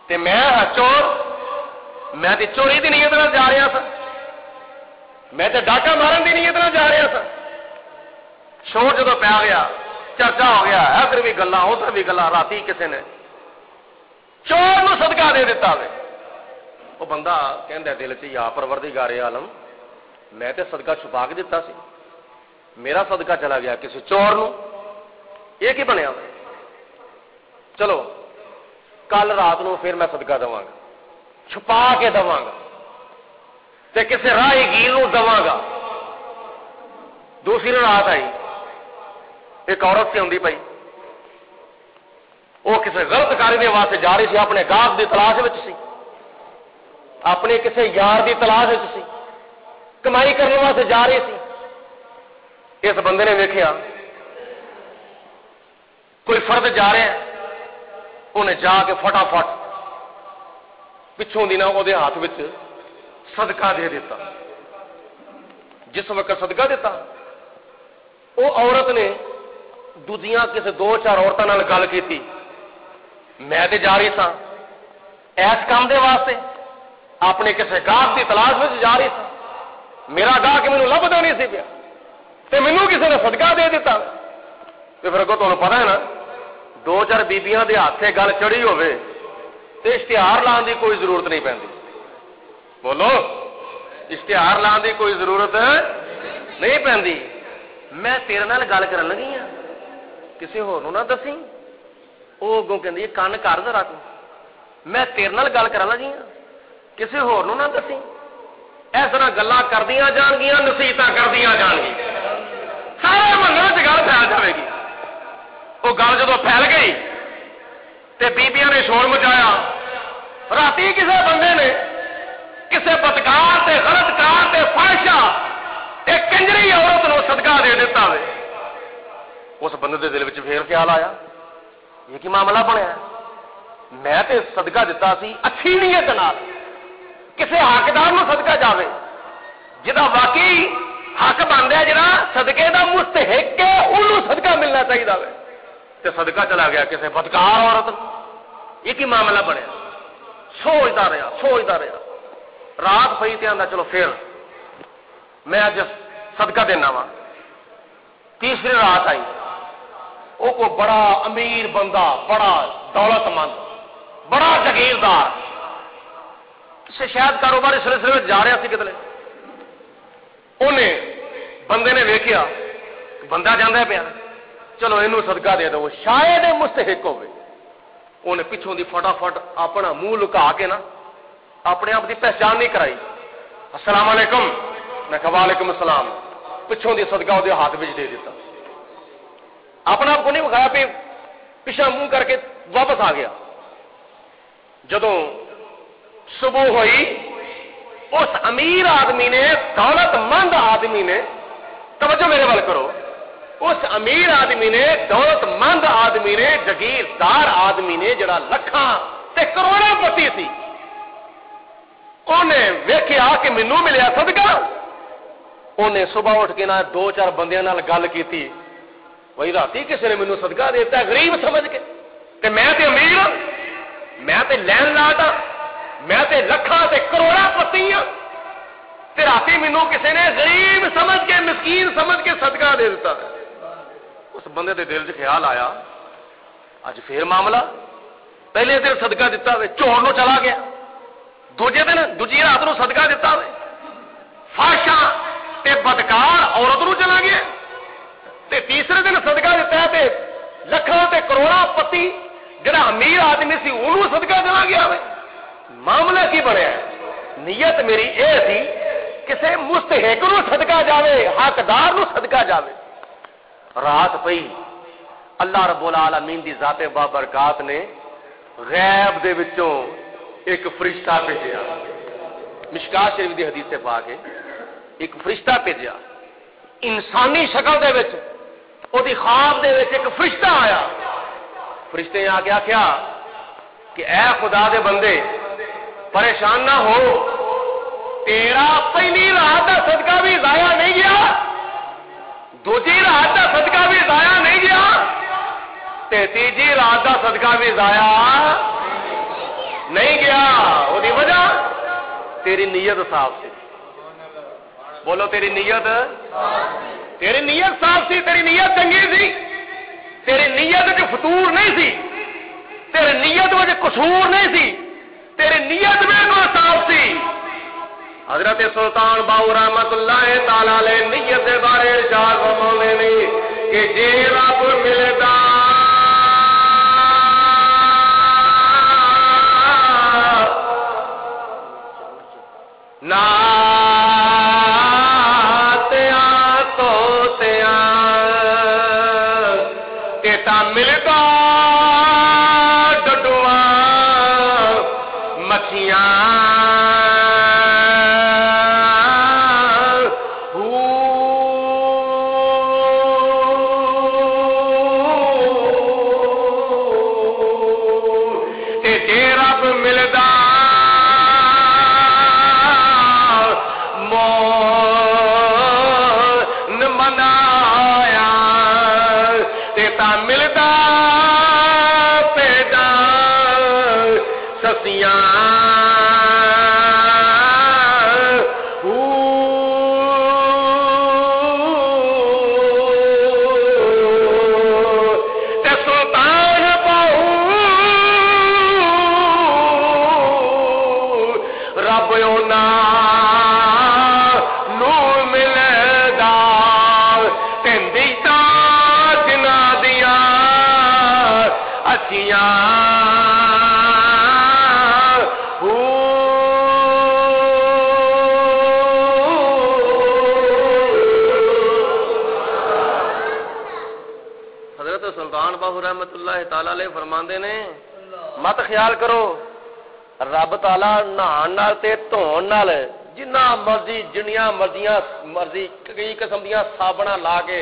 تے میں چور, میں تے چوری دی نیت نال جا رہا سا, میں تے ڈاکہ مارن دی نیت نال جا رہا سا. شور جدو پیا گیا, چرچا ہو گیا, ادھر بھی گلا ادھر بھی گلا, راتی کسی نے چور نو صدقہ دے دیتا وے. وہ بندہ کہندا دل چ یا پروردگار عالم, میں تے صدقہ چھپا کے دیتا سی, میرا صدقہ چلا گیا کسی چور نو, یہ کی بنیا. چلو کل رات نو پھر میں صدقہ دواں گا, چھپا کے دواں گا تے کسی راہی گیر نو دواں گا. دوسری رات آئی, ایک عورت سے آندی پئی, وہ کسی غلط کاری دے واسطے جا رہی سی, اپنے گاہک دی تلاش وچ سی, اپنے کسی یار دی تلاش وچ سی, کمائی کرنے واسطے جا رہی سی. اس بندے نے ویکھیا کوئی فرد جا رہا ہے, انہیں جا کے فٹافٹ پچھوں دی نہ وہ ہاتھ وچ صدقہ دے دیتا. جس وقت صدقہ دیتا, وہ عورت نے دوجیاں کسی دو چار عورتوں نال گل کیتی, میں تے جا رہی سا ایس کام دے واسطے, اپنے کسی گاہک کی تلاش میں جا رہی سا, میرا گاہک مینوں لبدا نہیں سی پیا تے مینوں کسی نے صدقہ دے دیتا. تے پھر اگوں تمہیں پتہ ہے نا, دو چار بیبیاں دے ہاتھ سے گل چڑھی ہوے تے اشتہار لان دی کوئی ضرورت نہیں پیندی. بولو, اشتہار لان دی کوئی ضرورت نہیں پیندی. میں تیرے نال گل کرن لگی ہاں, کسی ہور نوں نہ دسی. وہ اگوں کہندی کان کر ذرا تو, میں تیرے نال گل کرن لگی ہاں, کسی ہور نوں نہ دسی. اس طرح گلاں کردیاں جان گیاں, نصیحتاں کردیاں جان گیاں, سارے محلے وچ گل پھیل جاوے گی. وہ گل جدو پھیل گئی تے بیبیاں نے شور مچایا. راتی کسی بندے نے کسی بدکار تے غلط کار تے فاحشہ ایک کنجری عورت نو صدقہ دے دیتا وے. اس بندے دے دل وچ پھر خیال آیا, یہ کی معاملہ بنیا, میں تے صدقہ دیتا سی اچھی نیت نال, کسی حقدار نو صدقہ جاوے جہاں واقعی حق بنتا ہے, جہاں صدقے دا مستحق ہے انہوں صدقہ ملنا چاہیے وے, تے صدقہ چلا گیا کسی بدکار عورت. یہ کی معاملہ بنیا. سوچتا رہا, رات پئی تے آندا چلو پھر میں اج صدقہ دینا وا. تیسری رات آئی, وہ کو بڑا امیر بندہ, بڑا دولت مند, بڑا جاگیردار, کسی شاید کاروباری سلسلے میں جا رہا سی کتنے. انہیں بندے نے ویکھیا بندہ جانا پیا, چلو یہ صدقہ دے دو, شاید مستحق ہوے. انہیں پچھوں دی فٹافٹ اپنا منہ لکا کے نا اپنے آپ کی پہچان نہیں کرائی. السلام علیکم, میں کہا وعلیکم السلام, پچھوں دی صدقہ وہ ہاتھ میں دے دیتا. اپنا آپ کو نہیں بکھایا, پہ پچھا منہ کر کے واپس آ گیا. جدوں صبح ہوئی, اس امیر آدمی نے, دولت مند آدمی نے, توجہ میرے وال کرو, اس امیر آدمی نے, دولت مند آدمی نے, جگیردار آدمی نے, جڑا لکھاں تے کروڑاں پتی سی, انہیں ویکھیا کہ مینوں ملیا صدقہ. انہیں صبح اٹھ کے نہ دو چار بندیاں نال گل کیتی, وہی راتی کسی نے مینوں صدقہ دیتا ہے غریب سمجھ کے, تے میں تے امیر ہاں, میں تے لین لاٹ ہاں, میں تے لکھاں تے کروڑاں پتی ہاں, تے راتی مینوں کسی نے غریب سمجھ کے, مسکین سمجھ کے صدقہ دے دیتا. اس بندے دے دل 'چ خیال آیا اج پھر معاملہ, پہلے دن صدقہ دیتا ہوئے چور نو چلا گیا, دوجی رات نو صدقہ دیتا ہوئے فاحشہ تے بدکار عورت نو چلا گیا, تے تیسرے دن صدقہ دیتا ہے تے لکھاں تے کروڑاں پتی جڑا امیر آدمی سی انہوں صدقہ چلا گیا. معاملہ کی بنیا ہے, نیت میری اے سی کسے مستحق نو صدقہ جاوے, حقدار نو صدقہ جاوے. رات پئی, اللہ رب العالمین دی ذات بابرکات نے غیب دے وچوں ایک فرشتہ بھیجا. مشکات شریف دی حدیث سے پا کے ایک فرشتہ بھیجا انسانی شکل دے وچ. او دی خواب دے وچ ایک فرشتہ آیا. فرشتے نے آ کے آخیا کہ اے خدا دے بندے پریشان نہ ہو, تیرا پہلی رات کا صدقہ بھی ضائع نہیں گیا, دوجی رات کا صدقہ بھی ضائع نہیں گیا, تے تیجی رات کا صدقہ بھی ضائع نہیں گیا. وہ دی وجہ تیری نیت صاف سی. بولو تیری نیت صاف سی, تیری نیت چنگی سی, تیری نیت جو فتور نہیں سی, تیری نیت میں قصور نہیں سی, تیری نیت میں کوئی صاف سی. حضرت سلطان باہو رحمت اللہ تعالی علیہ نیت کے بارے ارشاد فرماتے ہیں کہ جے رب ملدا نا ملتا ڈڈوا مکھیاں جے رب ملدا مون منایا تے ملدا پیدا سسیاں سلطان باہو رب اونا نو ملدا تندیتا جنا دیا اچھیاں سلطان باہو رحمت اللہ تعالی علیہ فرماندے نے مت خیال کرو رب تعالی نہان نال تے دھون نال جنہ مرضی جنیاں مرضی کئی قسم دیاں صابناں لا کے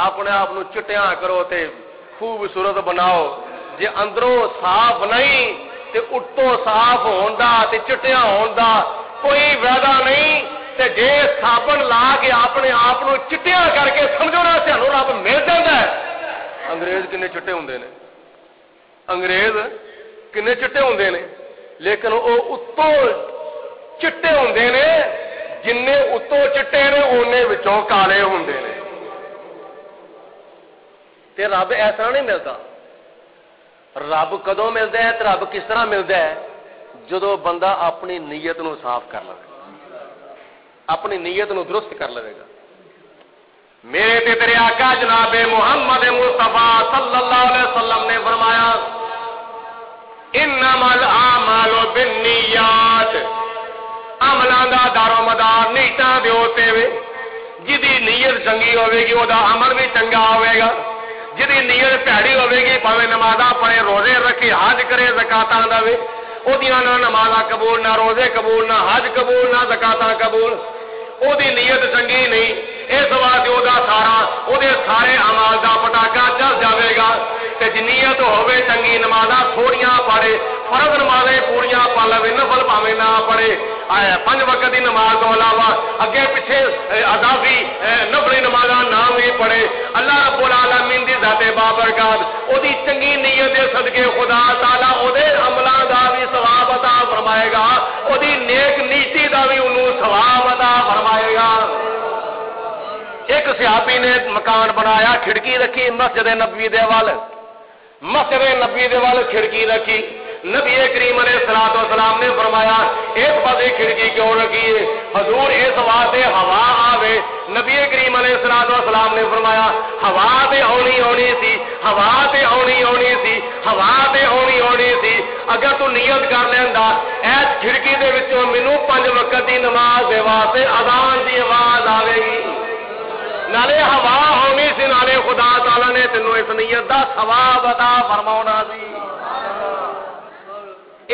اپنے آپ نو چٹیاں کرو تے خوبصورت بناؤ, جے اندروں صاف نہیں تے اٹھوں صاف ہون دا تے چٹیاں ہون دا کوئی وعدہ نہیں. تے جے صابن لا کے اپنے آپ نو چٹیاں کر کے سمجھو نا سانو رب مل جاندا ہے. انگریز کنے چٹے ہوندے نے, انگریز کنے چٹے ہوندے نے, لیکن وہ اتوں چٹے ہوندے نے جننے اتوں چٹے نے اونے وچوں کالے ہوندے نے. تے رب ایسا نہیں ملتا. رب کدوں ملتا ہے تے رب کس طرح ملتا ہے؟ جدو بندہ اپنی نیت نو صاف کر لے, اپنی نیت نو درست کر لے گا. میرے تے تیرے آقا جناب محمد مصطفیٰ صلی اللہ علیہ وسلم نے فرمایا انما الاعمال بالنیات, عملاں دا دار و مدار نیتاں دے ہوتے وے. جدی نیت چنگی ہوے گی او دا عمل بھی چنگا ہوے گا, جدی نیت پیڑی ہوے گی پاویں نمازاں پڑھے روزے رکھے حج کرے زکاتاں دے او دیاں نہ نمازاں قبول نہ روزے قبول نہ حج قبول نہ زکاتاں قبول. او دی نیت چنگی نہیں, اس واسطے او دا سارا او دے سارے اعمال دا پٹاکا چل جاوے گا. تے جے نیت ہوے چنگی نمازاں تھوڑیاں پڑھے, فرض نمازیں پوریاں پڑھ لوے, نفل پاویں نہ پڑھے, 5 وقت دی نماز تو علاوہ اگے پیچھے اضافی نفلی نمازاں نہ بھی پڑھے. اللہ رب العالمین دی ذات بابرکات او دی چنگی نیت دے صدقے خدا تعالی او دے عملاں دا بھی ثواب عطا فرمائے گا, او دی نیک نیتی دا بھی انہوں ثواب عطا فرمائے گا. ایک صحابی نے مکان بنایا, کھڑکی رکھی مسجد نبوی دے وال, مسجد نبوی دے وال کھڑکی رکھی. نبی کریم علیہ الصلوۃ والسلام نے فرمایا ایک پاسے کھڑکی کیوں رکھی ہے؟ حضور اس واسطے ہوا آوے. نبی کریم علیہ الصلوۃ والسلام نے فرمایا ہوا تے آنی سی, ہوا تے آنی سی, ہوا تے آنی سی. اگر تو نیت کر لیندا اس کھڑکی دے وچوں مینوں 5 وقت دی نماز دے واسطے اذان دی آواز آوے گی, نالے ہوا ہونی سی, نالے خدا تعالی نے تینوں اس نیت دا ثواب عطا فرماونا سی.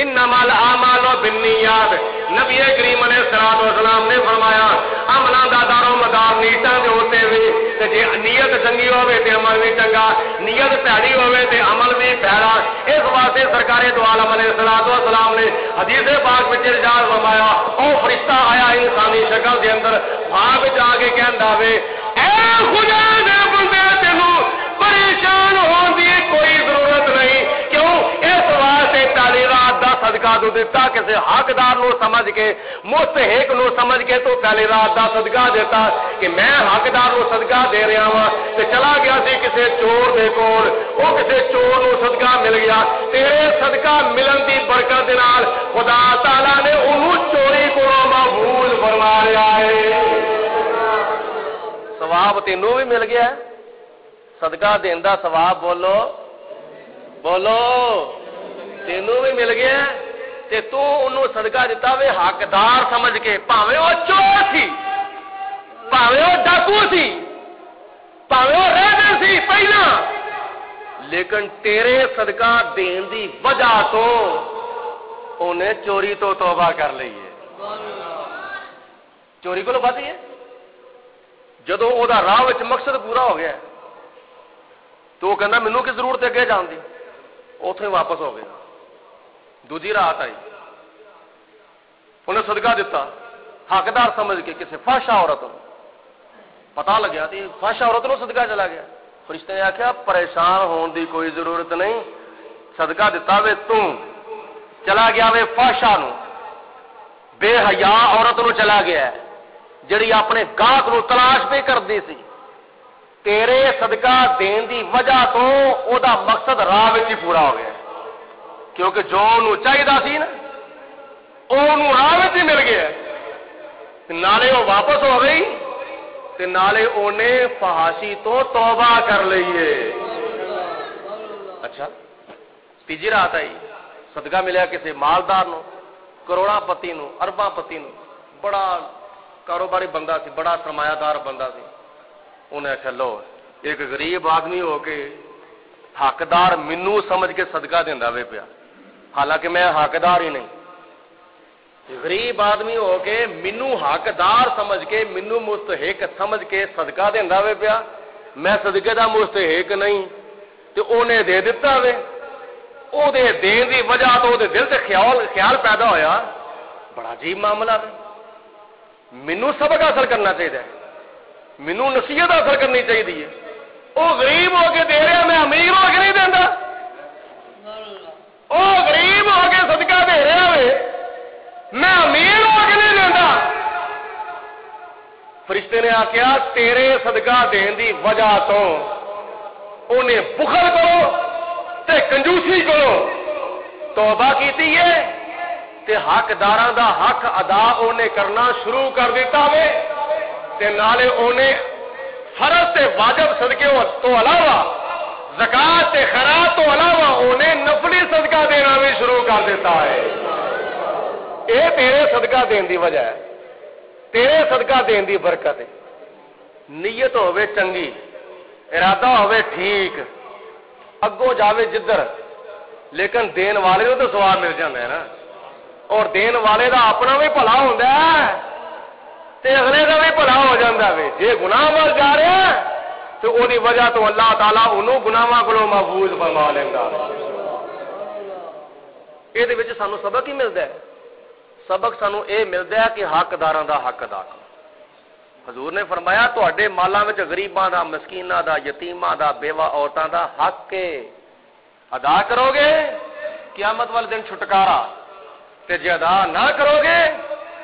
انما الاعمال بالنیات، نبی کریم علیہ الصلوۃ والسلام نے فرمایا عملاں دا دارو مدار نیتاں دے ہوتے وی، تے جے نیت چنگی ہوے تے عمل بھی چنگا، نیت پیڑی ہوے تے عمل بھی پیڑا۔ اس واسطے سرکار دو عالم علیہ الصلوۃ والسلام نے حدیث پاک وچ ارشاد فرمایا، او فرشتہ آیا انسانی شکل دے اندر، خواب وچ آ کے کہندا وے اے خدا دے بندے تینوں پریشان ہون دی کوئی ضرورت نہیں، کیوں؟ اس واسطے پہلی رات دا صدقہ تو دیتا، کسی حقدار نو سمجھ کے، مستحق نو سمجھ کے تو پہلی رات دا صدقہ دیتا کہ میں حقدار نو صدقہ دے رہا ہاں، تے چلا گیا سی کسی چور دے کول، او کسی چور نو صدقہ مل گیا، تیرے صدقہ ملن دی برکت دے نال خدا تعالی نے اونوں چوری کولوں محفوظ فرما لیا ہے۔ ثواب تینوں بھی مل گیا، صدقہ دین دا ثواب بولو بولو تینوں بھی مل گیا، تے تو انہوں صدقہ دیتا وے حقدار سمجھ کے، پاویں وہ چور سی، پاویں وہ ڈاکو سی، پاویں وہ رہبر سی پہلا، لیکن تیرے صدقہ دین دی وجہ تو انہیں چوری تو توبہ کر لی ہے، چوری کو بچ ہے۔ جدو او دا راہ وچ مقصد پورا ہو گیا تو وہ کہنا مینوں کی ضرورت ہے اگے جان دی، اتوں ہی واپس ہو گیا۔ دوجی رات آئی، انہیں صدقہ دیتا حقدار سمجھ کے کسی فحشا عورت نو، پتہ لگیا تے فحشا عورت نو صدقہ چلا گیا۔ فرشتے نے آخیا پریشان ہون دی کوئی ضرورت نہیں، صدقہ دیتا وے تو چلا گیا وے فحشا نو، بے حیا عورت نو چلا گیا ہے جڑی اپنے گاہک نو تلاش پہ کردی سی، تیرے صدقہ دین دی وجہ تو او دا مقصد راہ وچ ہی پورا ہو گیا، کیونکہ جو انہوں چاہیے سی نا انہوں راہ وچ ہی مل گیا، نالے وہ واپس ہو گئی تے نالے انہیں فحاشی تو توبہ کر لئیے۔ اچھا تیجی رات آئی، صدقہ ملیا کسی مالدار نو، کروڑا پتی نو، ارباں پتی نو، بڑا کاروباری بندہ سی، بڑا سرمایہ دار بندہ سی، انہیں آخیا لو ایک غریب آدمی ہو کے حقدار مینو سمجھ کے صدقہ دیندا وے پیا، حالانکہ میں حقدار ہی نہیں، غریب آدمی ہو کے مینو حقدار سمجھ کے، مینو مستحق سمجھ کے صدقہ دیندا وے پیا، میں صدقے دا مستحق نہیں، تے اونے دے دتا وے، او دے دین دی وجہ تو دے دل سے خیال پیدا ہویا بڑا عجیب معاملہ ہے، مینو سبق حاصل کرنا چاہیے، مینو نصیحت حاصل کرنی چاہیے، وہ غریب ہو کے دے رہا، میں امیر ہو کے نہیں دینا، وہ غریب ہو کے صدقہ دے رہا ہے، میں امیر ہو کے نہیں دینا۔ فرشتے نے آخیا تیرے صدقہ دین دی وجہ تو انہیں بخل کرو تے کنجوسی کرو توبہ کیتی ہے تے حقداراں دا حق ادا انہیں کرنا شروع کر دیتا وے، تے نالے انہیں فرض تے واجب صدقے تو علاوہ زکات تے خیرات تو علاوہ انہیں نفلی صدقہ دینا بھی شروع کر دیتا ہے۔ اے تیرے صدقہ دین دی وجہ ہے، تیرے صدقہ دین دی برکت ہے، نیت ہوے چنگی، ارادہ ہوے ٹھیک، اگوں جاوے جدھر، لیکن دین والے کو تو ثواب مل جاتا ہے نا، اور دین والے دا اپنا بھی بھلا ہوندا ہے تے اگلے دا بھی بھلا ہو جاتا ہے۔ جے گناہ وال جا رہا ہے تو او دی وجہ تو اللہ تعالیٰ انہوں گناہاں کولوں محفوظ فرما لیندا ہے۔ اے دے وچ سانو سبق ہی ملدا ہے، سبق سانو اے ملدا ہے کہ حقداراں دا حق ادا کرو۔ حضور نے فرمایا تواڈے مالاں وچ غریباں دا، مسکیناں دا، یتیماں دا، بیوہ عورتاں دا حق ہے، ادا کرو گے قیامت والے دن چھٹکارا، تے جے ادا نہ کرو گے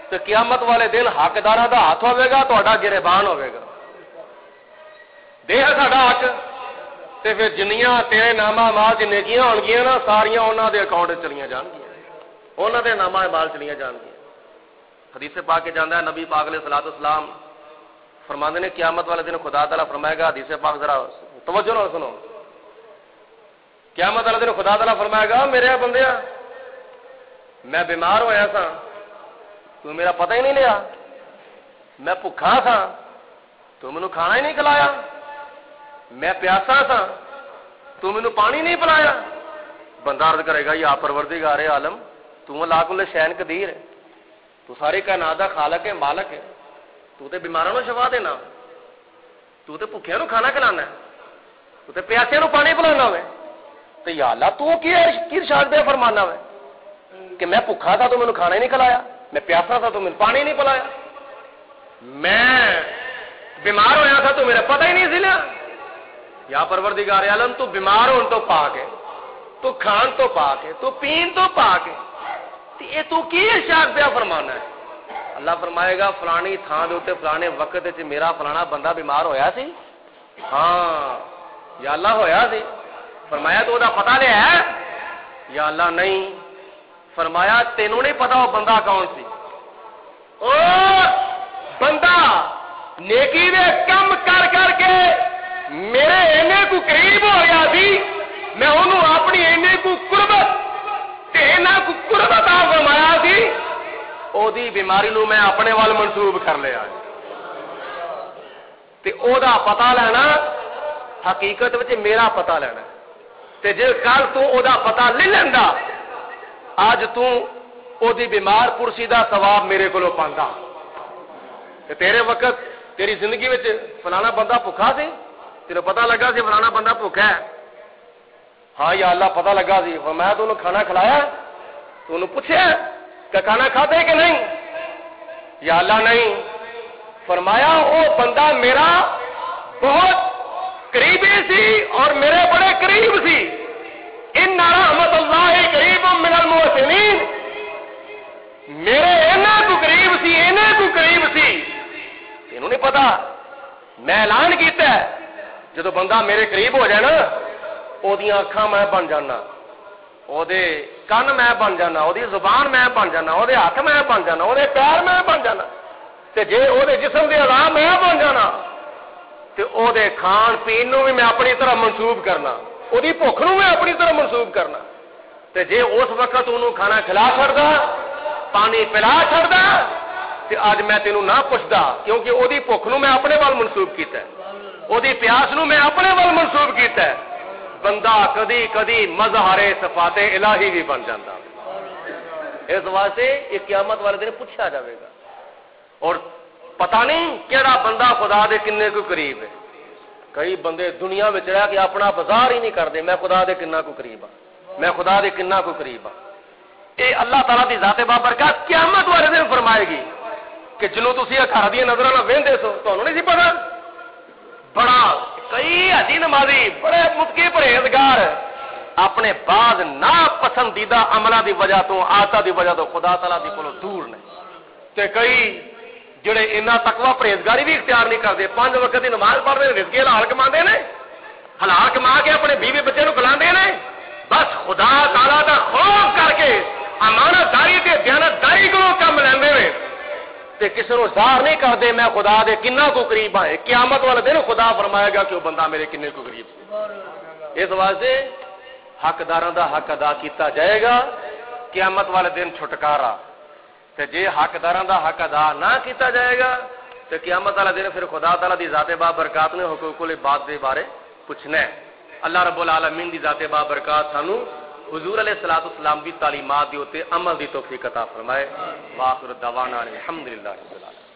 تو قیامت والے دن حقداراں دا ہاتھ ہوے گا، تہاڈا گربان ہوے گا۔ دے ساڈا حق تے پھر جنیاں تیرے نامہ مال دی نیکیاں ہون گیاں نا، ساریاں انہاں دے اکاؤنٹ چلیاں جان گیاں، انہاں دے نامہ مال چلیاں جان گیاں۔ حدیث پاک کے جاندا ہے نبی پاک علیہ الصلوۃ والسلام فرماندے نے قیامت والے دن خدا تعالیٰ فرمائے گا، حدیث پاک ذرا توجہ نال سنو، قیامت والے دن خدا تعالیٰ فرمائے گا میرے بندیا میں بیمار ہویا سا تو میرا پتہ ہی نہیں لیا، میں بھکھا تھا تو مینوں کھانا ہی نہیں کھلایا، میں پیاسا تھا تو مینوں پانی نہیں پلایا۔ بندہ عرض کرے گا یا پروردگار عالم تو اللہ کل شین قدیر ہے، تو ساری کائنات دا خالق ہے، مالک ہے، تو تے بیماراں نوں شفا دینا، تو تے بھکھیاں نوں کھانا کھلانا ہے، تو تے پیاسیاں نوں پانی پلانا ہے، تو یا اللہ تو کی ارشاد دے فرمانا ہے کہ میں بھکھا تھا تو مینوں کھانا ہی نہیں کھلایا، میں پیاسا تھا تو مینوں پانی نہیں پلایا، میں بیمار ہویا تھا تو میرا پتہ ہی نہیں سی لیا۔ یا پروردگار عالم تو بیمار ہون تو پاک ہے، تو کھان تو پاک ہے، تو پین تو پاک ہے، یہ تو کی ارشاد پہ فرمانا ہے؟ اللہ فرمائے گا فلانی تھان دے اوتے فلانے وقت وچ میرا فلانا بندہ بیمار ہویا سی، ہاں یا اللہ ہویا سی، فرمایا تو دا پتہ لیا ہے؟ یا اللہ نہیں، فرمایا تینوں نہیں پتا وہ بندہ کون سی؟ او بندہ نیکی دے کم کر کر کے میرے اینے کو قریب ہو گیا سی، میں انہوں اپنی اینے کو قربت تے اینا کو قربت آ فرمایا سی، او دی بیماری نو میں اپنے وال منسوب کر لیا تے او دا پتہ لینا حقیقت وچ میرا پتہ لینا تے جے کل تو او دا پتہ لے لیندا اج تو او دی بیمار پرسی دا ثواب میرے کولوں پاندا تے تیرے وقت تیری زندگی وچ فلانا بندہ بھکھا سی، تیرے پتہ لگا سی فلانا بندہ بھکھا ہے، ہاں یا اللہ پتہ لگا سی، میں تو انہوں کھانا کھلایا، تو انہوں پوچھا کہ کھانا کھاتے کہ نہیں؟ یا اللہ نہیں، فرمایا او بندہ میرا بہت قریبی سی اور میرے بڑے قریب سی، ان رحمت اللہ قریب من المحسنین، میرے اینا کو قریب سی، اینے کو قریب سی، انہوں نے پتا میں اعلان کیتا ہے جدو بندہ میرے قریب ہو جائے نا او دیاں اکھاں میں بن جانا، او دے کن میں بن جانا، او دی زبان میں بن جانا، او دے ہاتھ میں بن جانا، او دے پیر میں بن جانا، تے جے او دے جسم دے اعضاء میں بن جانا تے او دے کھان پین نوں بھی میں اپنی طرح منسوب کرنا، او دی بھوک نوں میں اپنی طرح منسوب کرنا، تے جے اس وقت انہوں کھانا کھلا چھڑدا، پانی پلا چھڑدا تے اج میں تینوں نہ پوچھدا، کیونکہ او دی بھوک نوں میں اپنے وال منسوب کیتا ہے، او دی پیاس نوں میں اپنے وال منسوب کیتا ہے، بندہ کدی کدی مظہر صفات الہی بھی بن جاتا، اس واسطے یہ قیامت والے دن پوچھا جاوے گا، اور پتہ نہیں کیڑا بندہ خدا دے کنے کو قریب ہے، کئی بندے دنیا میں رہ کے اپنا بازار ہی نہیں کرتے، میں خدا دے کنا کو قریب ہاں، میں خدا دے کنا کو قریب ہاں، یہ اللہ تعالیٰ دی ذات بابرکات قیامت والے دن فرمائے گی کہ جنوں تسی گھر دیا نظر نہ وہندے سو تانوں نہیں سی پتا، بڑا کئی حجی نمازی بڑے متقی پرہیزگار اپنے بعض ناپسندیدہ عملہ دی وجہ تو آتا دی وجہ تو خدا تعالیٰ دی کولوں دور نے، تے کئی جڑے انہاں تقوی پرہیزگاری بھی اختیار نہیں کرتے، 5 وقت دی نماز پڑھتے ہیں، رزق حلال کماندے نے، حلال کما کے اپنے بیوی بچے نوں کھلاندے نے، بس خدا تعالیٰ دا خوف کر کے امانت داری تے دیانت داری کو کم لیندے نے تے کسی نوں ظاہر نہیں کرتے میں خدا دے کنا کو قریب ہاں، قیامت والے دن خدا فرمائے گا کہ وہ بندہ میرے کنے کو قریب ہے، اس واسطے حقداراں دا حق ادا کیتا جائے گا، قیامت والے دن چھٹکارا، تے جے حقداراں دا حق ادا نہ کیتا جائے گا تے قیامت والے دن پھر خدا تعالیٰ دی ذات بابرکات نے حقوق العباد دے بارے پوچھنا ہے۔ اللہ رب العالمین دی ذات بابرکات سانو حضور علیہ الصلوۃ والسلام دی تعلیمات دی تے عمل دی توفیق عطا فرمائے۔ واخر دعوانا الحمدللہ رب العالمین۔